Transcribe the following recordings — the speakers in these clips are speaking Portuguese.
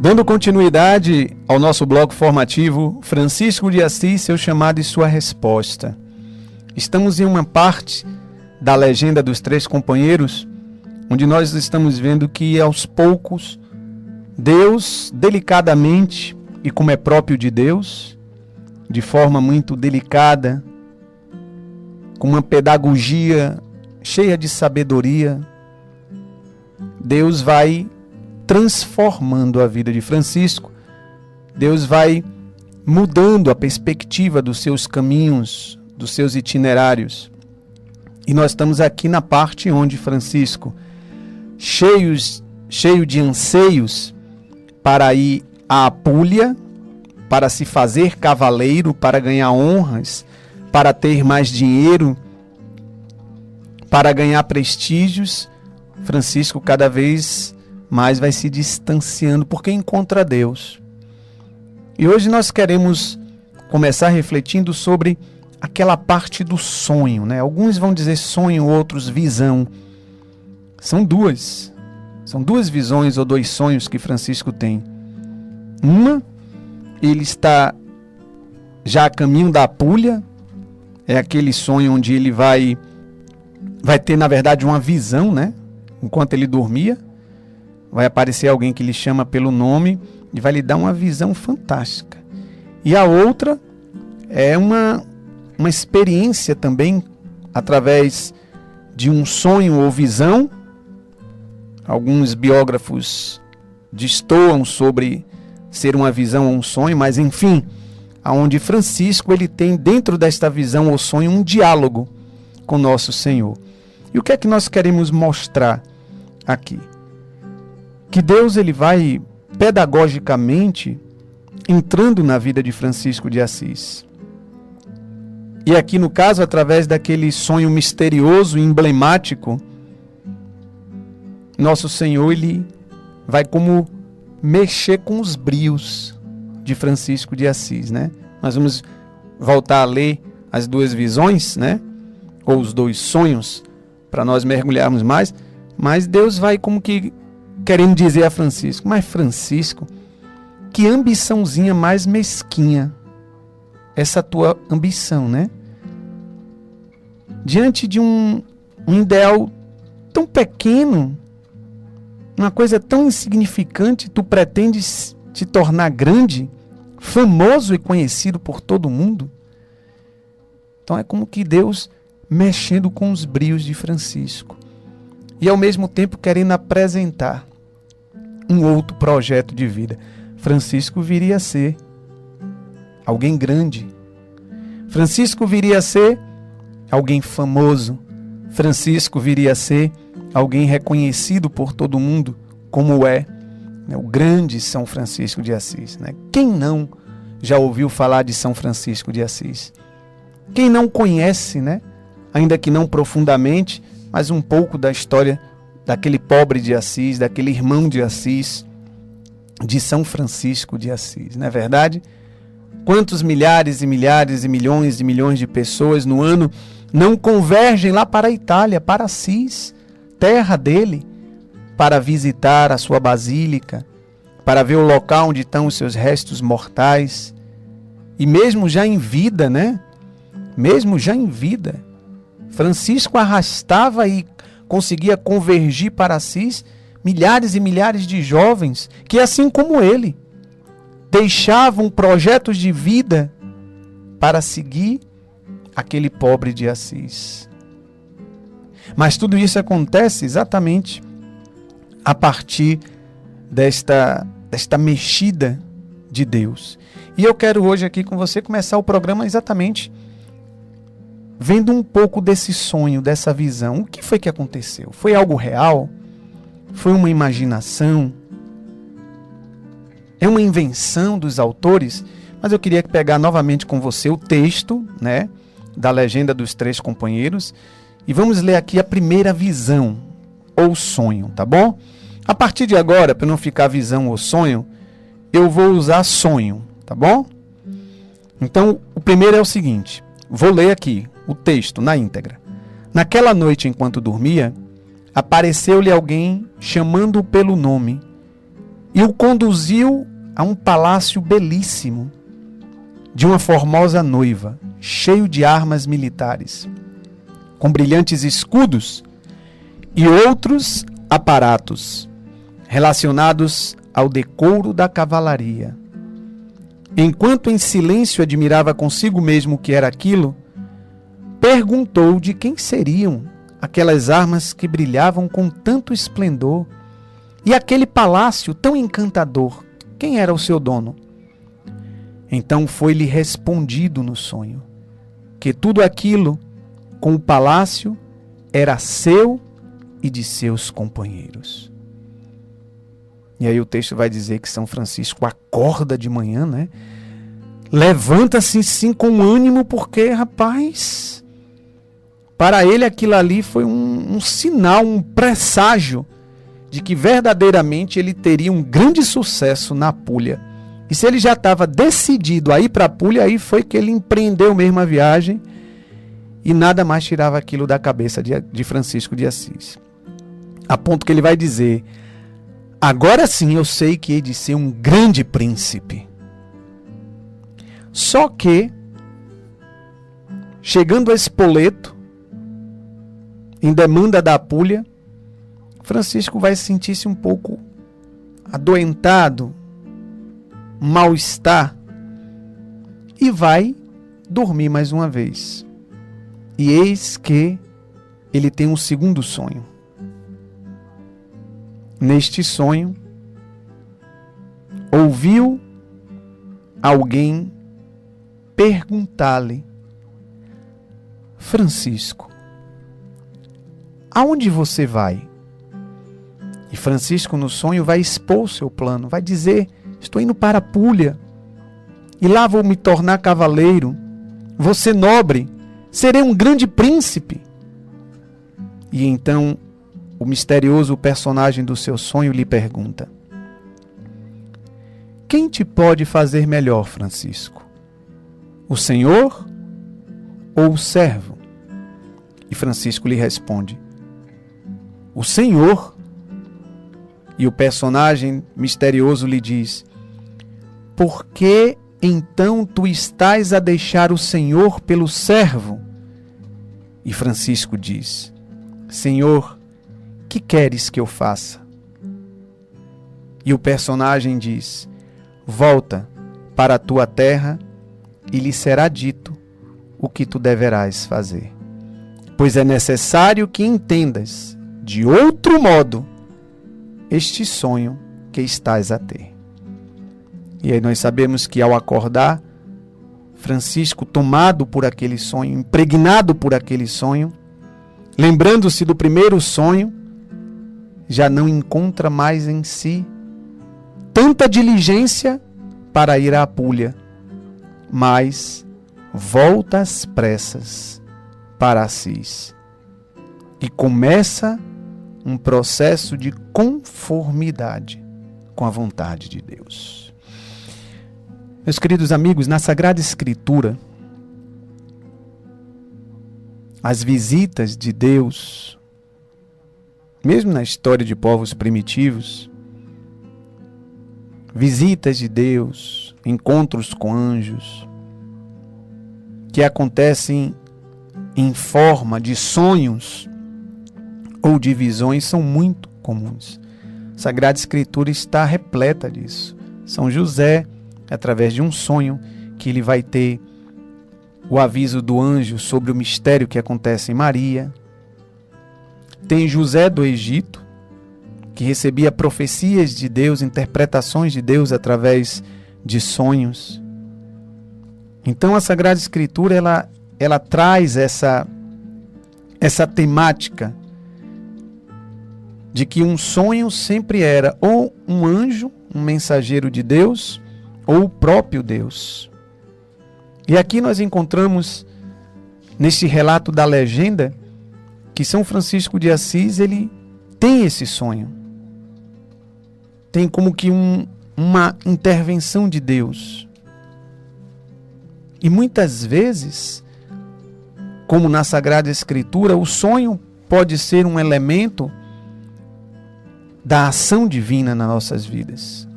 Dando continuidade ao nosso bloco formativo, Francisco de Assis, seu chamado e sua resposta. Estamos em uma parte da legenda dos três companheiros, onde nós estamos vendo que aos poucos, Deus, delicadamente, e como é próprio de Deus, de forma muito delicada, com uma pedagogia cheia de sabedoria, Deus vai transformando a vida de Francisco. Deus vai mudando a perspectiva dos seus caminhos, dos seus itinerários. E nós estamos aqui na parte onde Francisco, cheio de anseios para ir à Apulia, para se fazer cavaleiro, para ganhar honras, para ter mais dinheiro, para ganhar prestígios, Francisco cada vez mais vai se distanciando porque encontra Deus. E hoje nós queremos começar refletindo sobre aquela parte do sonho, né? Alguns vão dizer sonho, outros visão. São duas visões ou dois sonhos que Francisco tem. Uma, ele está já a caminho da Apulia, é aquele sonho onde ele vai ter, na verdade, uma visão, né? Enquanto ele dormia, vai aparecer alguém que lhe chama pelo nome e vai lhe dar uma visão fantástica. E a outra é uma experiência também, através de um sonho ou visão. Alguns biógrafos destoam sobre ser uma visão ou um sonho, mas enfim, aonde Francisco ele tem dentro desta visão ou sonho um diálogo com nosso Senhor. E o que é que nós queremos mostrar aqui? Que Deus ele vai pedagogicamente entrando na vida de Francisco de Assis. E aqui no caso, através daquele sonho misterioso e emblemático, nosso Senhor ele vai como mexer com os brios de Francisco de Assis, né? Nós vamos voltar a ler as duas visões, né? Ou os dois sonhos, para nós mergulharmos mais, mas Deus vai como que querendo dizer a Francisco, mas Francisco, que ambiçãozinha mais mesquinha, essa tua ambição, né? Diante de um ideal tão pequeno, uma coisa tão insignificante, tu pretendes te tornar grande, famoso e conhecido por todo mundo? Então é como que Deus mexendo com os brios de Francisco e ao mesmo tempo querendo apresentar um outro projeto de vida. Francisco viria a ser alguém grande. Francisco viria a ser alguém famoso. Francisco viria a ser alguém reconhecido por todo mundo, como é, né, o grande São Francisco de Assis, né? Quem não já ouviu falar de São Francisco de Assis? Quem não conhece, né? Ainda que não profundamente, mas um pouco da história daquele pobre de Assis, daquele irmão de Assis, de São Francisco de Assis, não é verdade? Quantos milhares e milhares e milhões de pessoas no ano não convergem lá para a Itália, para Assis, terra dele, para visitar a sua basílica, para ver o local onde estão os seus restos mortais. E mesmo já em vida, né? Mesmo já em vida, Francisco arrastava e conseguia convergir para Assis milhares e milhares de jovens que, assim como ele, deixavam projetos de vida para seguir aquele pobre de Assis. Mas tudo isso acontece exatamente a partir desta mexida de Deus. E eu quero hoje aqui com você começar o programa exatamente vendo um pouco desse sonho, dessa visão. O que foi que aconteceu? Foi algo real? Foi uma imaginação? É uma invenção dos autores? Mas eu queria pegar novamente com você o texto, né, da legenda dos três companheiros, e vamos ler aqui a primeira visão ou sonho, tá bom? A partir de agora, para não ficar visão ou sonho, eu vou usar sonho, tá bom? Então, o primeiro é o seguinte, vou ler aqui o texto na íntegra. Naquela noite, enquanto dormia, apareceu-lhe alguém chamando-o pelo nome e o conduziu a um palácio belíssimo de uma formosa noiva, cheio de armas militares, com brilhantes escudos e outros aparatos relacionados ao decoro da cavalaria. Enquanto em silêncio admirava consigo mesmo o que era aquilo, perguntou de quem seriam aquelas armas que brilhavam com tanto esplendor e aquele palácio tão encantador. Quem era o seu dono? Então foi-lhe respondido no sonho que tudo aquilo com o palácio era seu e de seus companheiros. E aí o texto vai dizer que São Francisco acorda de manhã, né? Levanta-se sim com ânimo, porque, rapaz, para ele aquilo ali foi um sinal, um presságio de que verdadeiramente ele teria um grande sucesso na Apulia. E se ele já estava decidido a ir para a Apulia, aí foi que ele empreendeu mesmo a viagem e nada mais tirava aquilo da cabeça de Francisco de Assis. A ponto que ele vai dizer: agora sim eu sei que hei de ser um grande príncipe. Só que, chegando a Spoleto, em demanda da Apulia, Francisco vai sentir-se um pouco adoentado, mal-estar, e vai dormir mais uma vez. E eis que ele tem um segundo sonho. Neste sonho, ouviu alguém perguntar-lhe: Francisco, aonde você vai? E Francisco, no sonho, vai expor o seu plano, vai dizer: estou indo para a Apulia, e lá vou me tornar cavaleiro, vou ser nobre, serei um grande príncipe. E então o misterioso personagem do seu sonho lhe pergunta: quem te pode fazer melhor, Francisco? O Senhor ou o servo? E Francisco lhe responde: o Senhor. E o personagem misterioso lhe diz: por que então tu estás a deixar o Senhor pelo servo? E Francisco diz: Senhor, que queres que eu faça? E o personagem diz: volta para a tua terra e lhe será dito o que tu deverás fazer. Pois é necessário que entendas de outro modo este sonho que estás a ter. E aí nós sabemos que ao acordar, Francisco, tomado por aquele sonho, impregnado por aquele sonho, lembrando-se do primeiro sonho, já não encontra mais em si tanta diligência para ir à Apulia, mas volta às pressas para Assis e começa um processo de conformidade com a vontade de Deus. Meus queridos amigos, na Sagrada Escritura, as visitas de Deus, mesmo na história de povos primitivos, visitas de Deus, encontros com anjos, que acontecem em forma de sonhos ou de visões, são muito comuns. A Sagrada Escritura está repleta disso. São José, através de um sonho, que ele vai ter o aviso do anjo sobre o mistério que acontece em Maria. Tem José do Egito, que recebia profecias de Deus, interpretações de Deus através de sonhos. Então a Sagrada Escritura ela traz essa temática de que um sonho sempre era ou um anjo, um mensageiro de Deus, ou o próprio Deus. E aqui nós encontramos, neste relato da legenda, que São Francisco de Assis, ele tem esse sonho. Tem como que uma intervenção de Deus. E muitas vezes, como na Sagrada Escritura, o sonho pode ser um elemento da ação divina nas nossas vidas.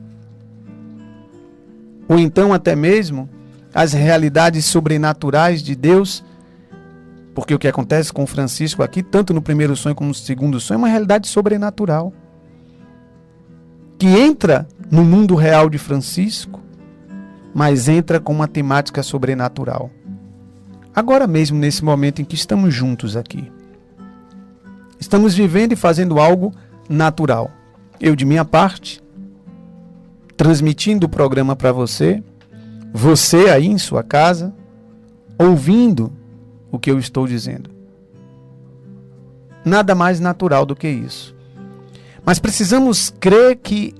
Ou então até mesmo as realidades sobrenaturais de Deus, porque o que acontece com Francisco aqui, tanto no primeiro sonho como no segundo sonho, é uma realidade sobrenatural, que entra no mundo real de Francisco, mas entra com uma temática sobrenatural. Agora mesmo, nesse momento em que estamos juntos aqui, estamos vivendo e fazendo algo natural. Eu, de minha parte, transmitindo o programa para você, você aí em sua casa, ouvindo o que eu estou dizendo. Nada mais natural do que isso. Mas precisamos crer que,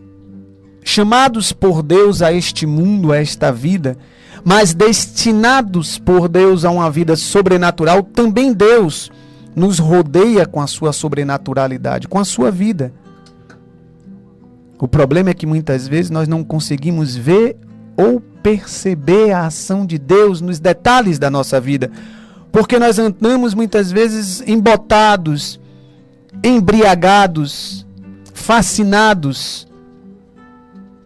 chamados por Deus a este mundo, a esta vida, mas destinados por Deus a uma vida sobrenatural, também Deus nos rodeia com a sua sobrenaturalidade, com a sua vida. O problema é que muitas vezes nós não conseguimos ver ou perceber a ação de Deus nos detalhes da nossa vida, porque nós andamos muitas vezes embotados, embriagados, fascinados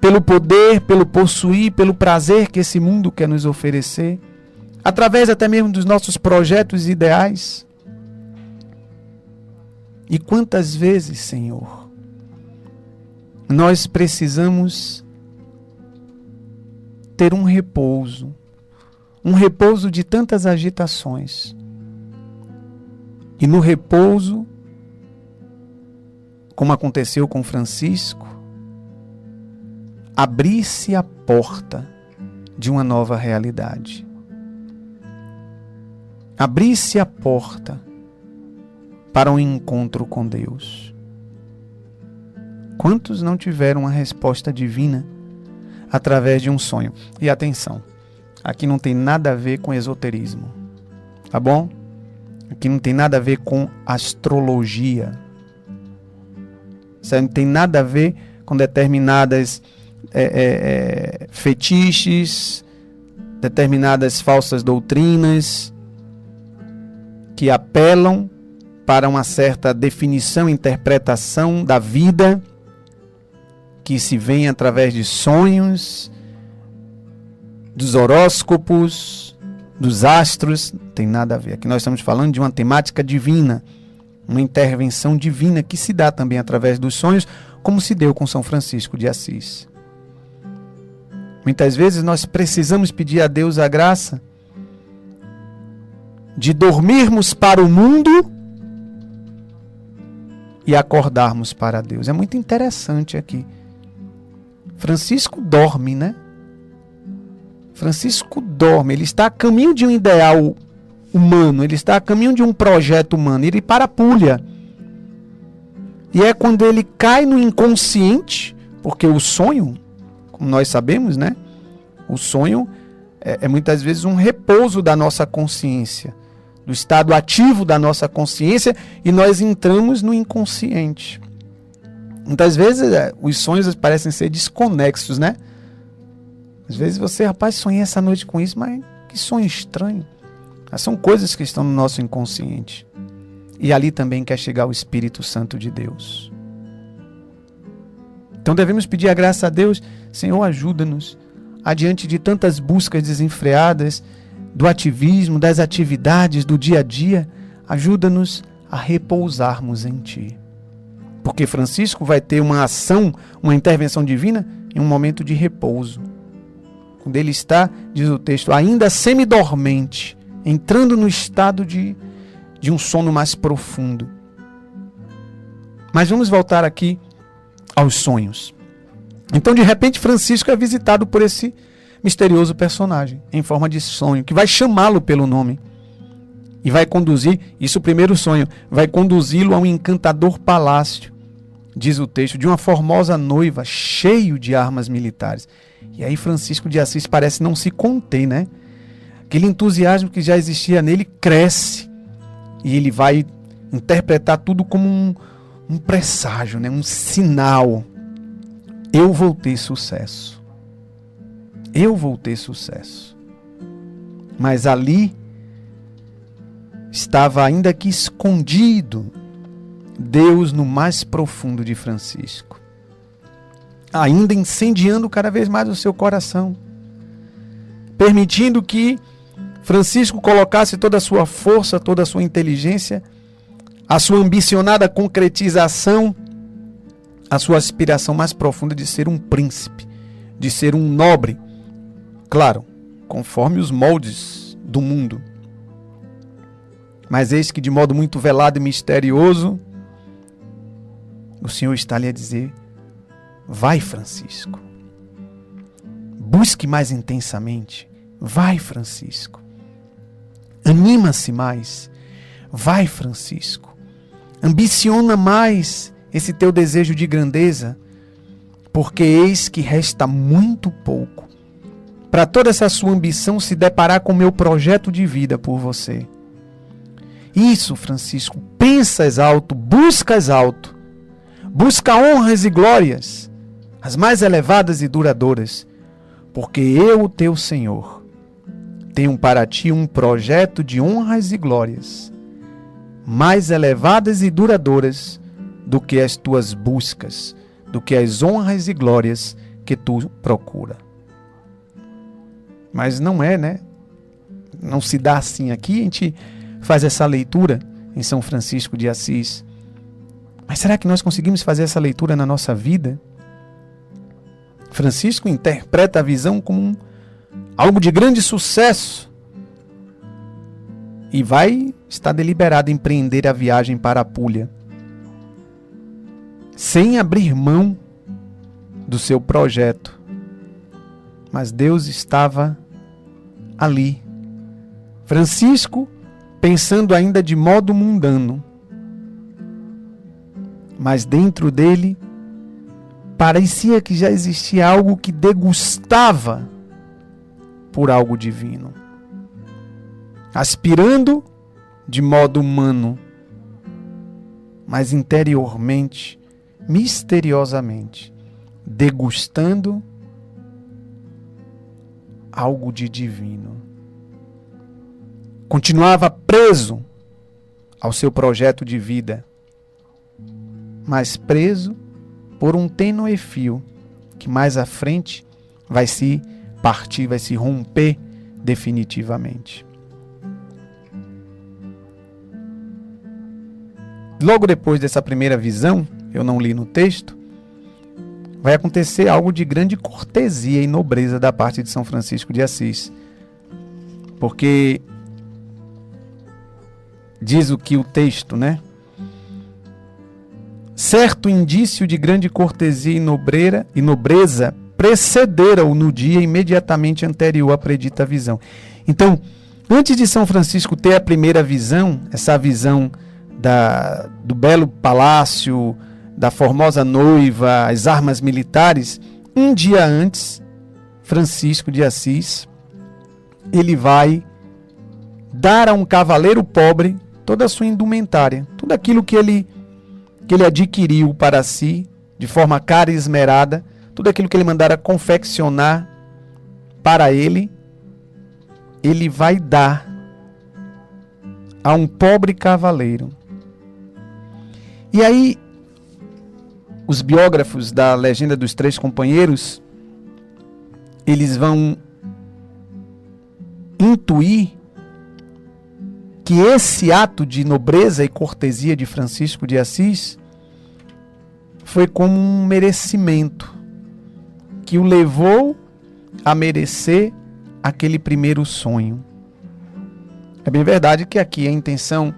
pelo poder, pelo possuir, pelo prazer que esse mundo quer nos oferecer, através até mesmo dos nossos projetos e ideais. E quantas vezes, Senhor, nós precisamos ter um repouso de tantas agitações. E no repouso, como aconteceu com Francisco, abrir-se a porta de uma nova realidade. Abrir-se a porta para um encontro com Deus. Quantos não tiveram uma resposta divina através de um sonho? E atenção, aqui não tem nada a ver com esoterismo, tá bom? Aqui não tem nada a ver com astrologia. Isso não tem nada a ver com determinadas fetiches, determinadas falsas doutrinas que apelam para uma certa definição e interpretação da vida que se vem através de sonhos, dos horóscopos, dos astros. Não tem nada a ver. Aqui nós estamos falando de uma temática divina, uma intervenção divina que se dá também através dos sonhos, como se deu com São Francisco de Assis. Muitas vezes nós precisamos pedir a Deus a graça de dormirmos para o mundo e acordarmos para Deus. É muito interessante aqui. Francisco dorme, né? Francisco dorme. Ele está a caminho de um ideal humano. Ele está a caminho de um projeto humano. Ele parapulha. E é quando ele cai no inconsciente, porque o sonho, como nós sabemos, né? O sonho é muitas vezes um repouso da nossa consciência, do estado ativo da nossa consciência, e nós entramos no inconsciente. Muitas vezes os sonhos parecem ser desconexos, né? Às vezes você, rapaz, sonhei essa noite com isso, mas que sonho estranho. Mas são coisas que estão no nosso inconsciente. E ali também quer chegar o Espírito Santo de Deus. Então devemos pedir a graça a Deus. Senhor, ajuda-nos, adiante de tantas buscas desenfreadas, do ativismo, das atividades do dia a dia, ajuda-nos a repousarmos em Ti. Porque Francisco vai ter uma ação, uma intervenção divina em um momento de repouso. Quando ele está, diz o texto, ainda semidormente, entrando no estado de um sono mais profundo. Mas vamos voltar aqui aos sonhos. Então, de repente, Francisco é visitado por esse misterioso personagem, em forma de sonho, que vai chamá-lo pelo nome. E vai conduzir, isso o primeiro sonho, vai conduzi-lo a um encantador palácio, diz o texto, de uma formosa noiva, cheio de armas militares. E aí Francisco de Assis parece não se conter, né? Aquele entusiasmo que já existia nele cresce. E ele vai interpretar tudo como um presságio, né? Um sinal. Eu vou ter sucesso. Eu vou ter sucesso. Mas ali estava ainda que escondido Deus no mais profundo de Francisco, ainda incendiando cada vez mais o seu coração, permitindo que Francisco colocasse toda a sua força, toda a sua inteligência, a sua ambicionada concretização, a sua aspiração mais profunda de ser um príncipe, de ser um nobre, claro, conforme os moldes do mundo. Mas eis que de modo muito velado e misterioso, o Senhor está ali a dizer: vai, Francisco, busque mais intensamente, vai, Francisco, anima-se mais, vai, Francisco, ambiciona mais esse teu desejo de grandeza, porque eis que resta muito pouco para toda essa sua ambição se deparar com o meu projeto de vida por você. Isso, Francisco, pensas alto, buscas alto, busca honras e glórias, as mais elevadas e duradouras, porque eu, teu Senhor, tenho para ti um projeto de honras e glórias, mais elevadas e duradouras do que as tuas buscas, do que as honras e glórias que tu procura. Mas não é, né? Não se dá assim aqui. A gente faz essa leitura em São Francisco de Assis. Mas será que nós conseguimos fazer essa leitura na nossa vida? Francisco interpreta a visão como algo de grande sucesso e vai estar deliberado em empreender a viagem para a Puglia, sem abrir mão do seu projeto. Mas Deus estava ali. Francisco pensando ainda de modo mundano, mas dentro dele parecia que já existia algo que degustava por algo divino, aspirando de modo humano, mas interiormente, misteriosamente, degustando algo de divino. Continuava preso ao seu projeto de vida, mas preso por um tênue fio que mais à frente vai se partir, vai se romper definitivamente. Logo depois dessa primeira visão, eu não li no texto, vai acontecer algo de grande cortesia e nobreza da parte de São Francisco de Assis. Porque diz o que o texto, né? Certo indício de grande cortesia e nobreza precederam no dia imediatamente anterior à predita visão. Então, antes de São Francisco ter a primeira visão, essa visão do belo palácio, da formosa noiva, as armas militares, um dia antes, Francisco de Assis, ele vai dar a um cavaleiro pobre toda a sua indumentária, tudo aquilo que ele adquiriu para si, de forma cara e esmerada, tudo aquilo que ele mandara confeccionar para ele vai dar a um pobre cavaleiro. E aí, os biógrafos da Legenda dos Três Companheiros, eles vão intuir que esse ato de nobreza e cortesia de Francisco de Assis foi como um merecimento que o levou a merecer aquele primeiro sonho. É bem verdade que aqui a intenção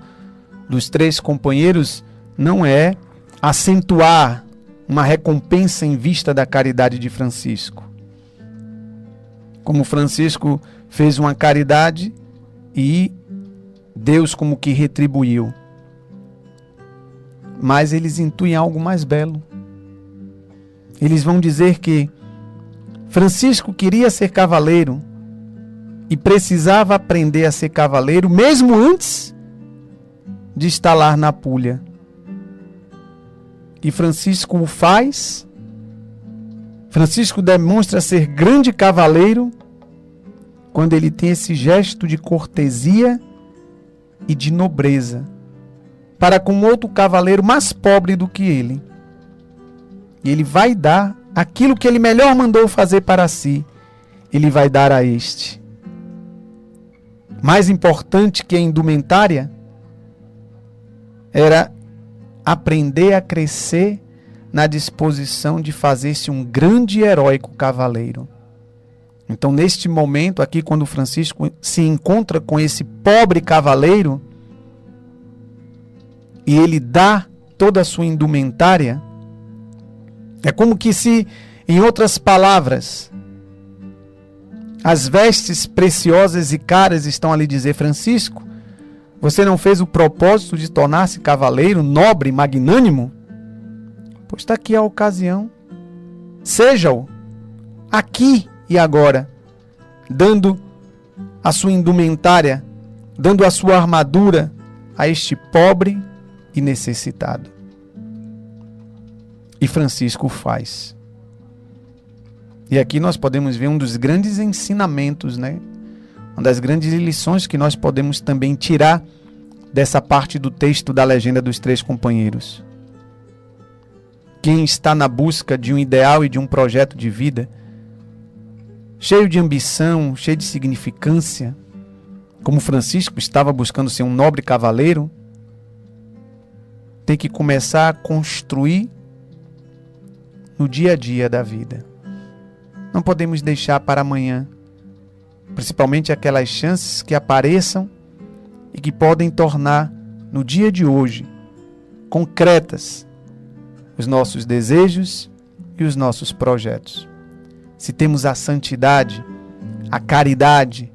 dos três companheiros não é acentuar uma recompensa em vista da caridade de Francisco. Como Francisco fez uma caridade e Deus como que retribuiu. Mas eles intuem algo mais belo. Eles vão dizer que Francisco queria ser cavaleiro e precisava aprender a ser cavaleiro mesmo antes de instalar na Puglia. E Francisco o faz. Francisco demonstra ser grande cavaleiro quando ele tem esse gesto de cortesia e de nobreza para com outro cavaleiro mais pobre do que ele. E ele vai dar aquilo que ele melhor mandou fazer para si. Ele vai dar a este. Mais importante que a indumentária era aprender a crescer na disposição de fazer-se um grande e heróico cavaleiro. Então, neste momento aqui, quando Francisco se encontra com esse pobre cavaleiro e ele dá toda a sua indumentária, é como que se, em outras palavras, as vestes preciosas e caras estão ali dizer: Francisco, você não fez o propósito de tornar-se cavaleiro nobre, magnânimo? Pois está aqui a ocasião. Seja-o aqui e agora, dando a sua indumentária, dando a sua armadura a este pobre e necessitado. E Francisco faz. E aqui nós podemos ver um dos grandes ensinamentos, né? Uma das grandes lições que nós podemos também tirar dessa parte do texto da legenda dos três companheiros. Quem está na busca de um ideal e de um projeto de vida, cheio de ambição, cheio de significância, como Francisco estava buscando ser um nobre cavaleiro, tem que começar a construir no dia a dia da vida. Não podemos deixar para amanhã, principalmente aquelas chances que apareçam e que podem tornar no dia de hoje concretas os nossos desejos e os nossos projetos. Se temos a santidade, a caridade,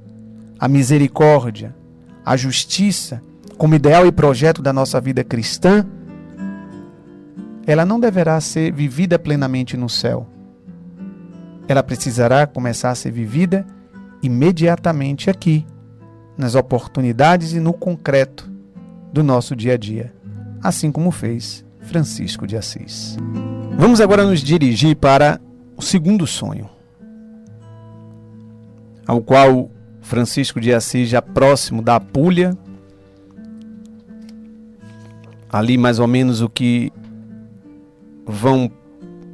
a misericórdia, a justiça como ideal e projeto da nossa vida cristã, ela não deverá ser vivida plenamente no céu. Ela precisará começar a ser vivida imediatamente aqui, nas oportunidades e no concreto do nosso dia a dia, assim como fez Francisco de Assis. Vamos agora nos dirigir para o segundo sonho, ao qual Francisco de Assis, já próximo da Apúlia, ali mais ou menos o que vão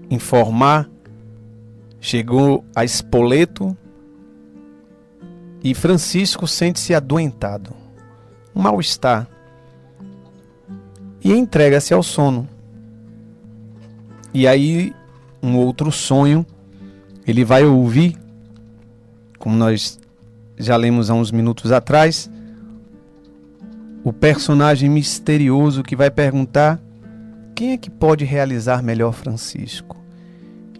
informar, chegou a Spoleto e Francisco sente-se adoentado, um mal-estar, e entrega-se ao sono. E aí, um outro sonho, ele vai ouvir, como nós já lemos há uns minutos atrás, o personagem misterioso que vai perguntar: quem é que pode realizar melhor Francisco?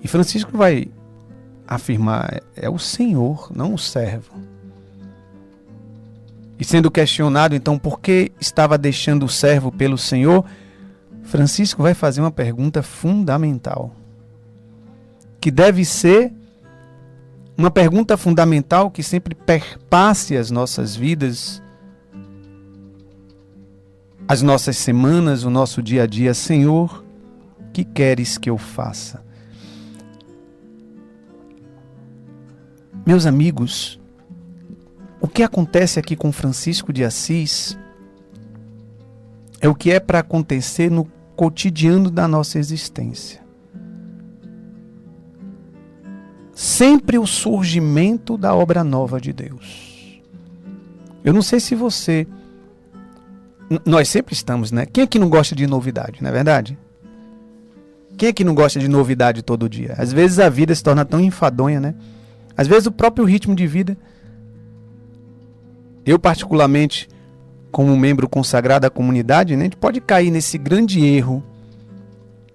E Francisco vai afirmar: é o Senhor, não o servo. E sendo questionado, então, por que estava deixando o servo pelo Senhor, Francisco vai fazer uma pergunta fundamental, que deve ser uma pergunta fundamental que sempre perpasse as nossas vidas, as nossas semanas, o nosso dia a dia. Senhor, que queres que eu faça? Meus amigos, o que acontece aqui com Francisco de Assis é o que é para acontecer no cotidiano da nossa existência. Sempre o surgimento da obra nova de Deus. Eu não sei se você... Nós sempre estamos, né? Quem é que não gosta de novidade, não é verdade? Quem é que não gosta de novidade todo dia? Às vezes a vida se torna tão enfadonha, né? Às vezes o próprio ritmo de vida... Eu, particularmente, como membro consagrado da comunidade, né, a gente pode cair nesse grande erro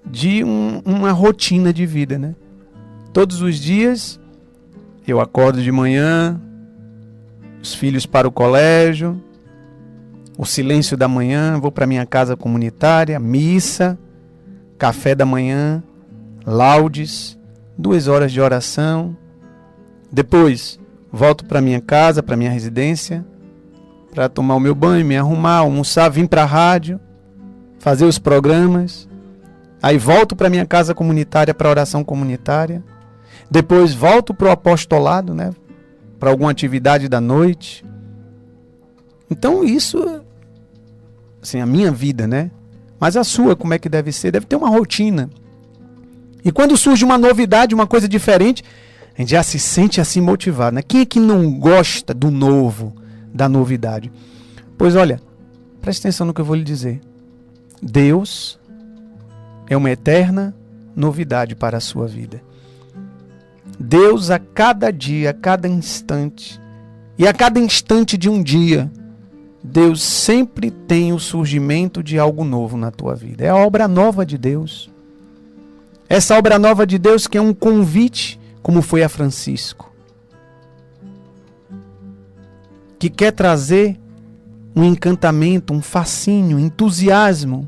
de uma rotina de vida, né? Todos os dias eu acordo de manhã, os filhos para o colégio, o silêncio da manhã, vou para minha casa comunitária, missa, café da manhã, laudes, 2 horas de oração. Depois volto para minha casa, para minha residência, para tomar o meu banho, me arrumar, almoçar, vir para a rádio, fazer os programas. Aí volto para minha casa comunitária para oração comunitária. Depois volto para o apostolado, né, para alguma atividade da noite. Então isso assim, a minha vida, né? Mas a sua, como é que deve ser? Deve ter uma rotina. E quando surge uma novidade, uma coisa diferente, a gente já se sente assim motivado, né? Quem é que não gosta do novo, da novidade? Pois olha, preste atenção no que eu vou lhe dizer. Deus é uma eterna novidade para a sua vida. Deus, a cada dia, a cada instante, e a cada instante de um dia, Deus sempre tem o surgimento de algo novo na tua vida. É a obra nova de Deus. Essa obra nova de Deus que é um convite, como foi a Francisco, que quer trazer um encantamento, um fascínio, um entusiasmo.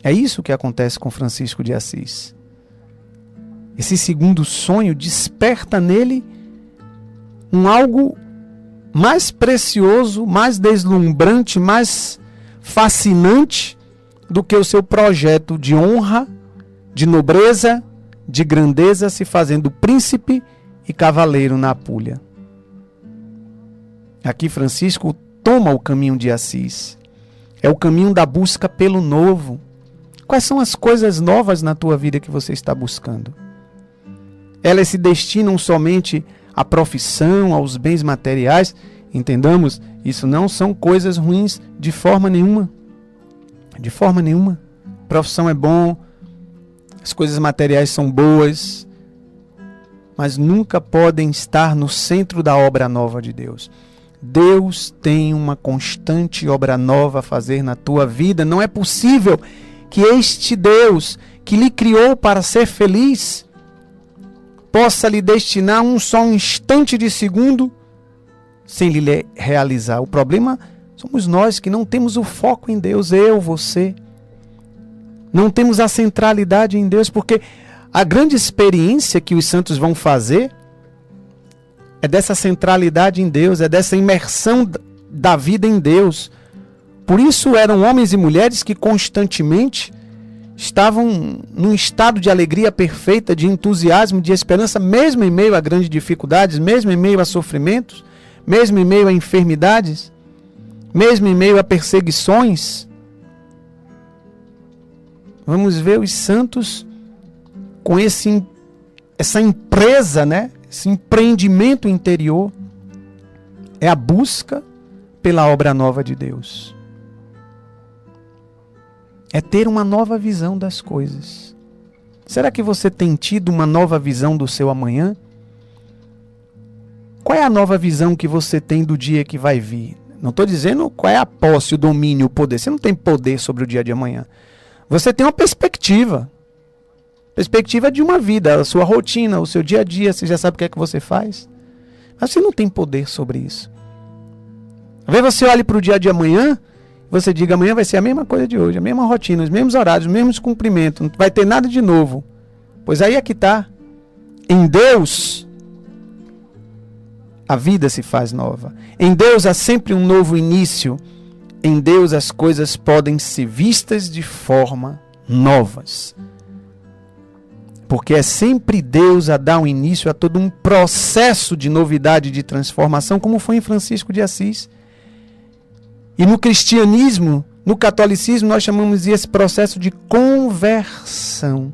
É isso que acontece com Francisco de Assis. Esse segundo sonho desperta nele um algo mais precioso, mais deslumbrante, mais fascinante do que o seu projeto de honra, de nobreza, de grandeza, se fazendo príncipe e cavaleiro na Apúlia. Aqui Francisco toma o caminho de Assis. É o caminho da busca pelo novo. Quais são as coisas novas na tua vida que você está buscando? Elas se destinam somente à profissão, aos bens materiais? Entendamos, isso não são coisas ruins de forma nenhuma. De forma nenhuma. Profissão é bom, as coisas materiais são boas, mas nunca podem estar no centro da obra nova de Deus. Deus tem uma constante obra nova a fazer na tua vida. Não é possível que este Deus, que lhe criou para ser feliz, possa lhe destinar só um instante de segundo sem lhe realizar. O problema somos nós que não temos o foco em Deus, eu, você. Não temos a centralidade em Deus, porque a grande experiência que os santos vão fazer é dessa centralidade em Deus, é dessa imersão da vida em Deus. Por isso eram homens e mulheres que constantemente estavam num estado de alegria perfeita, de entusiasmo, de esperança, mesmo em meio a grandes dificuldades, mesmo em meio a sofrimentos, mesmo em meio a enfermidades, mesmo em meio a perseguições. Vamos ver os santos com essa empresa, né? Esse empreendimento interior. É a busca pela obra nova de Deus. É ter uma nova visão das coisas. Será que você tem tido uma nova visão do seu amanhã? Qual é a nova visão que você tem do dia que vai vir? Não estou dizendo qual é a posse, o domínio, o poder. Você não tem poder sobre o dia de amanhã. Você tem uma perspectiva. Perspectiva de uma vida, a sua rotina, o seu dia a dia. Você já sabe o que é que você faz. Mas você não tem poder sobre isso. Às vezes você olha para o dia de amanhã, você diga, amanhã vai ser a mesma coisa de hoje, a mesma rotina, os mesmos horários, os mesmos cumprimentos, não vai ter nada de novo. Pois aí é que está. Em Deus, a vida se faz nova. Em Deus há sempre um novo início. Em Deus as coisas podem ser vistas de forma novas. Porque é sempre Deus a dar um início a todo um processo de novidade, de transformação, como foi em Francisco de Assis. E no cristianismo, no catolicismo, nós chamamos esse processo de conversão,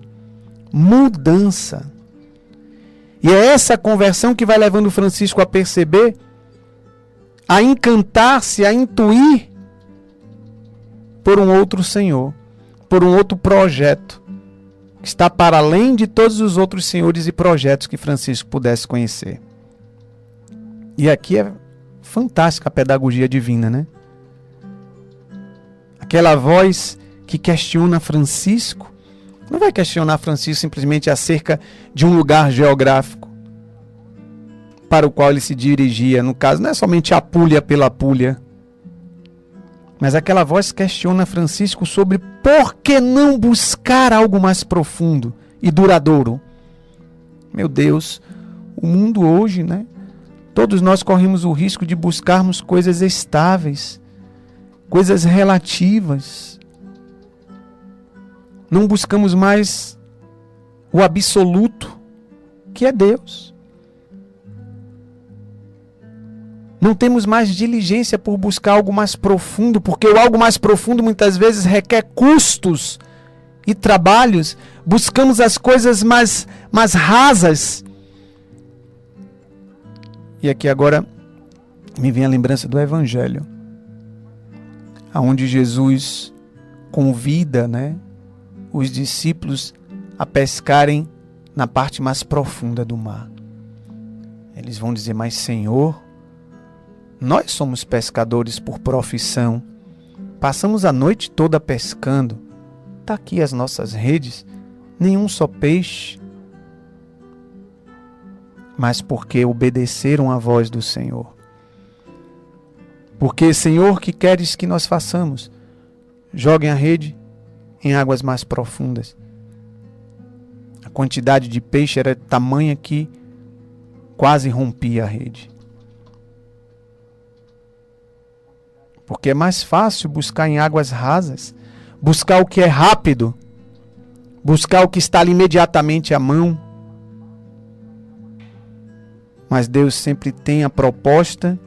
mudança. E é essa conversão que vai levando Francisco a perceber, a encantar-se, a intuir por um outro Senhor, por um outro projeto, que está para além de todos os outros senhores e projetos que Francisco pudesse conhecer. E aqui é fantástica a pedagogia divina, né? Aquela voz que questiona Francisco, não vai questionar Francisco simplesmente acerca de um lugar geográfico para o qual ele se dirigia. No caso, não é somente a Apúlia pela Apúlia, mas aquela voz questiona Francisco sobre por que não buscar algo mais profundo e duradouro. Meu Deus, o mundo hoje, né? Todos nós corremos o risco de buscarmos coisas estáveis, coisas relativas. Não buscamos mais o absoluto, que é Deus. Não temos mais diligência por buscar algo mais profundo, porque o algo mais profundo muitas vezes requer custos e trabalhos. Buscamos as coisas mais rasas. E aqui agora me vem a lembrança do Evangelho, onde Jesus convida, os discípulos a pescarem na parte mais profunda do mar. Eles vão dizer: mas Senhor, nós somos pescadores por profissão, passamos a noite toda pescando, está aqui as nossas redes, nenhum só peixe. Mas porque obedeceram à voz do Senhor. Porque, Senhor, que queres que nós façamos? Joguem a rede em águas mais profundas. A quantidade de peixe era tamanha que quase rompia a rede. Porque é mais fácil buscar em águas rasas, buscar o que é rápido, buscar o que está ali imediatamente à mão. Mas Deus sempre tem a proposta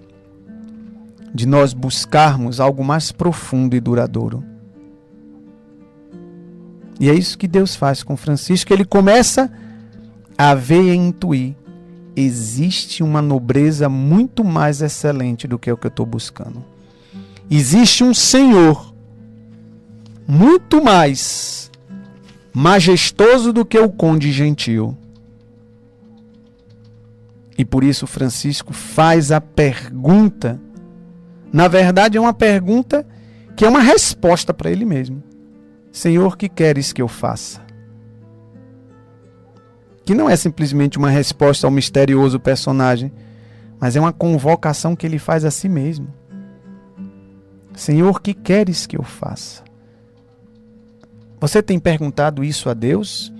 de nós buscarmos algo mais profundo e duradouro. E é isso que Deus faz com Francisco. Ele começa a ver e a intuir: existe uma nobreza muito mais excelente do que o que eu estou buscando. Existe um Senhor muito mais majestoso do que o conde gentil. E por isso Francisco faz a pergunta. Na verdade é uma pergunta que é uma resposta para ele mesmo. Senhor, que queres que eu faça? Que não é simplesmente uma resposta ao misterioso personagem, mas é uma convocação que ele faz a si mesmo. Senhor, que queres que eu faça? Você tem perguntado isso a Deus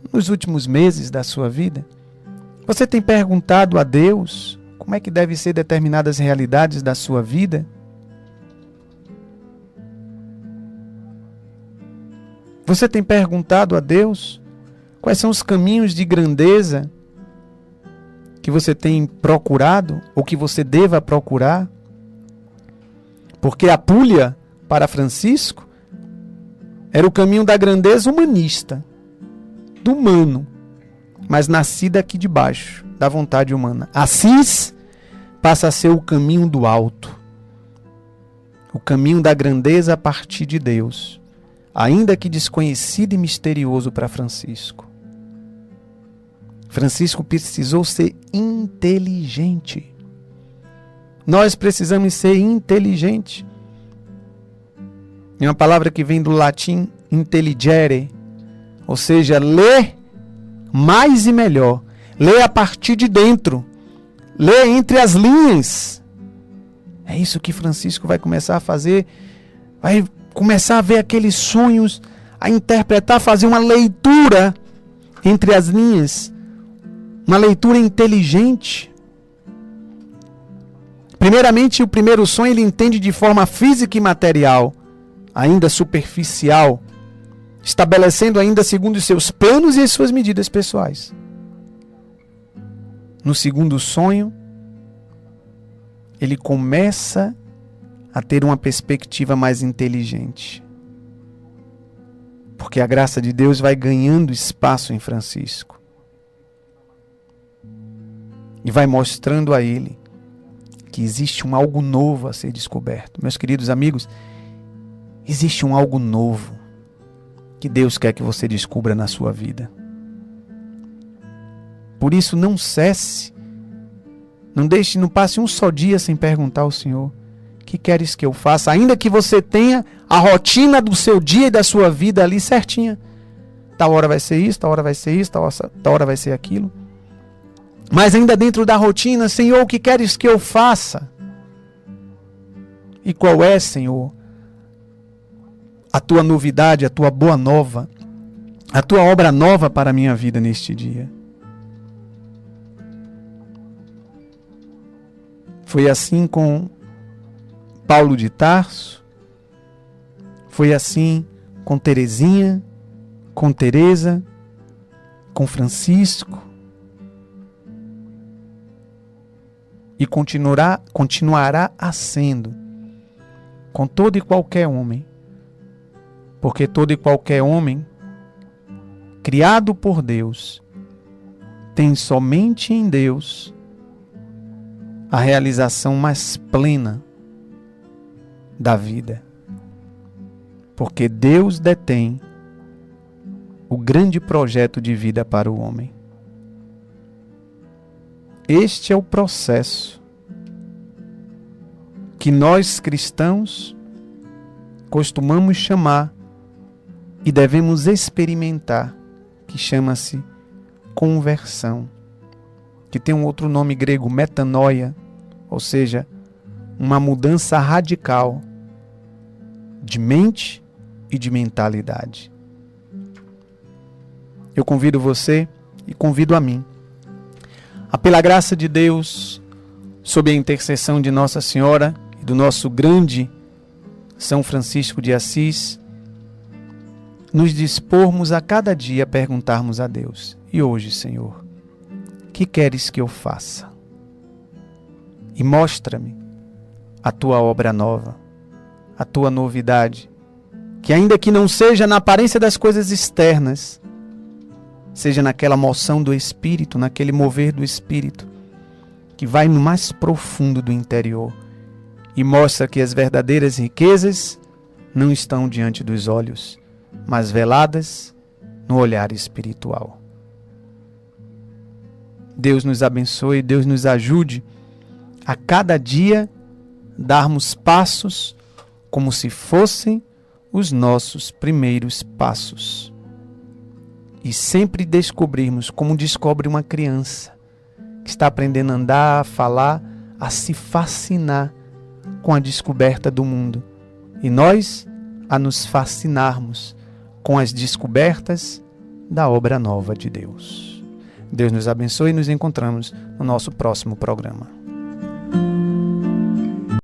nos últimos meses da sua vida? Você tem perguntado a Deus como é que devem ser determinadas realidades da sua vida? Você tem perguntado a Deus quais são os caminhos de grandeza que você tem procurado ou que você deva procurar? Porque a Apúlia, para Francisco, era o caminho da grandeza humanista, do humano, mas nascida aqui de baixo, da vontade humana. Assis passa a ser o caminho do alto, o caminho da grandeza a partir de Deus, ainda que desconhecido e misterioso para Francisco. Francisco precisou ser inteligente. Nós precisamos ser inteligentes. É uma palavra que vem do latim intelligere, ou seja, ler mais e melhor. Ler a partir de dentro. Ler entre as linhas. É isso que Francisco vai começar a fazer. Vai começar a ver aqueles sonhos, a interpretar, fazer uma leitura entre as linhas. Uma leitura inteligente. Primeiramente, o primeiro sonho ele entende de forma física e material, ainda superficial, estabelecendo ainda segundo os seus planos e as suas medidas pessoais. No segundo sonho, ele começa a ter uma perspectiva mais inteligente. Porque a graça de Deus vai ganhando espaço em Francisco. E vai mostrando a ele que existe um algo novo a ser descoberto. Meus queridos amigos, existe um algo novo que Deus quer que você descubra na sua vida. Por isso, não cesse, não passe um só dia sem perguntar ao Senhor: que queres que eu faça? Ainda que você tenha a rotina do seu dia e da sua vida ali certinha. Tal hora vai ser isso, tal hora vai ser isso, tal hora vai ser aquilo. Mas ainda dentro da rotina: Senhor, o que queres que eu faça? E qual é, Senhor, a tua novidade, a tua boa nova, a tua obra nova para a minha vida neste dia? Foi assim com Paulo de Tarso, foi assim com Teresinha, com Teresa, com Francisco. e continuará a sendo com todo e qualquer homem, porque todo e qualquer homem criado por Deus tem somente em Deus a realização mais plena da vida, porque Deus detém o grande projeto de vida para o homem. Este é o processo que nós cristãos costumamos chamar e devemos experimentar, que chama-se conversão, que tem um outro nome grego, metanoia, ou seja, uma mudança radical de mente e de mentalidade. Eu convido você e convido a mim a, pela graça de Deus, sob a intercessão de Nossa Senhora e do nosso grande São Francisco de Assis, nos dispormos a cada dia a perguntarmos a Deus: e hoje, Senhor, que queres que eu faça? E mostra-me a tua obra nova, a tua novidade, que ainda que não seja na aparência das coisas externas, seja naquela moção do Espírito, naquele mover do Espírito, que vai no mais profundo do interior e mostra que as verdadeiras riquezas não estão diante dos olhos, mas veladas no olhar espiritual. Deus nos abençoe, Deus nos ajude a cada dia darmos passos como se fossem os nossos primeiros passos. E sempre descobrirmos, como descobre uma criança que está aprendendo a andar, a falar, a se fascinar com a descoberta do mundo. E nós a nos fascinarmos com as descobertas da obra nova de Deus. Deus nos abençoe e nos encontramos no nosso próximo programa.